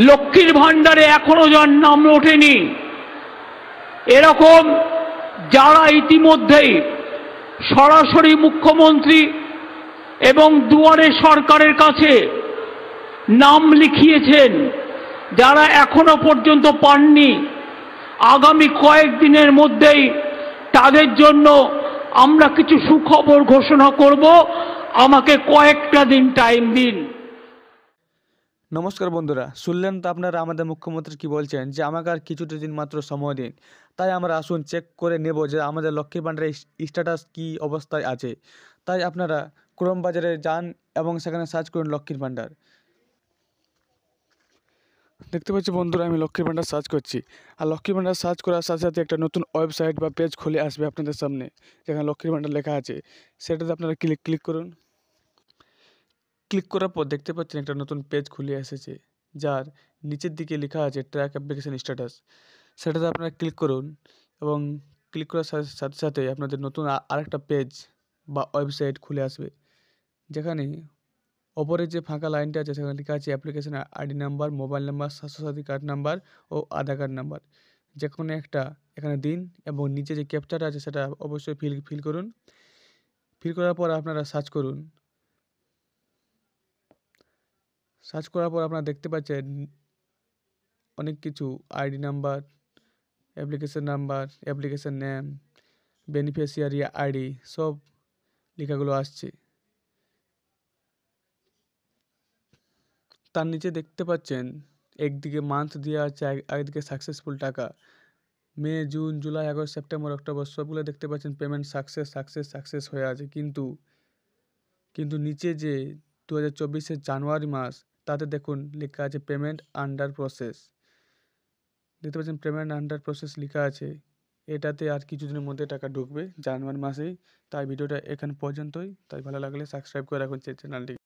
লক্ষ্মীর ভাণ্ডারে এখনো যার নাম ওঠেনি, এরকম যারা ইতিমধ্যেই সরাসরি মুখ্যমন্ত্রী এবং দুয়ারে সরকারের কাছে নাম লিখিয়েছেন, যারা এখনো পর্যন্ত পাননি, আগামী কয়েকদিনের মধ্যেই তাদের জন্য আমরা কিছু সুখবর ঘোষণা করব। আমাকে কয়েকটা দিন টাইম দিন। নমস্কার বন্ধুরা, শুনলেন তো আপনারা আমাদের মুখ্যমন্ত্রী কি বলছেন যে আমাকে আর কিছুটা দিন মাত্র সময় দিন। তাই আমরা আসুন চেক করে নেব যে আমাদের লক্ষ্মীর ভাণ্ডারের স্ট্যাটাস কী অবস্থায় আছে। তাই আপনারা ক্রোম বাজারে যান এবং সেখানে সার্চ করুন লক্ষ্মীর ভাণ্ডার। দেখতে পাচ্ছি বন্ধুরা, আমি লক্ষ্মীর ভাণ্ডার সার্চ করছি, আর লক্ষ্মীর ভাণ্ডার সার্চ করার সাথে সাথে একটা নতুন ওয়েবসাইট বা পেজ খুলে আসবে আপনাদের সামনে, যেখানে লক্ষ্মীর ভাণ্ডার লেখা আছে। সেটাতে আপনারা ক্লিক করুন। ক্লিক করার পর দেখতে পাচ্ছেন একটা নতুন পেজ খুলে এসেছে, যার নিচের দিকে লেখা আছে ট্র্যাক অ্যাপ্লিকেশন স্ট্যাটাস। সেটাতে আপনারা ক্লিক করুন এবং ক্লিক করার সাথে সাথে আপনাদের নতুন আরেকটা পেজ বা ওয়েবসাইট খুলে আসবে, যেখানে ওপরে যে ফাঁকা লাইনটা আছে সেখানে লেখা আছে application ID number, mobile number, Swasthyasathi card number ও আধার কার্ড নাম্বার। যে কোনো একটা এখানে দিন এবং নিচে যে ক্যাপচাটা আছে সেটা অবশ্যই ফিল করুন। ফিল করার পর আপনারা সার্চ করুন। সার্চ করার পর আপনারা দেখতে পাচ্ছেন অনেক কিছু ID number, application name, beneficiary ID সব লেখাগুলো আসছে। তার নিচে দেখতে পাচ্ছেন একদিকে মান্থ দেওয়া আছে, একদিকে সাকসেসফুল টাকা। May, June, July, August, September, October সবগুলো দেখতে পাচ্ছেন পেমেন্ট সাকসেস হয়ে আছে। কিন্তু নিচে যে 2024 জানুয়ারি মাস, তাতে দেখুন লেখা আছে পেমেন্ট আন্ডার প্রসেস। দেখতে পাচ্ছেন পেমেন্ট আন্ডার প্রসেস লেখা আছে। এটাতে আর কিছুদিনের মধ্যে টাকা ঢুকবে, জানুয়ারি মাসেই। তাই ভিডিওটা এখান পর্যন্তই। তাই ভালো লাগলে সাবস্ক্রাইব করে রাখুন চ্যানেলটি।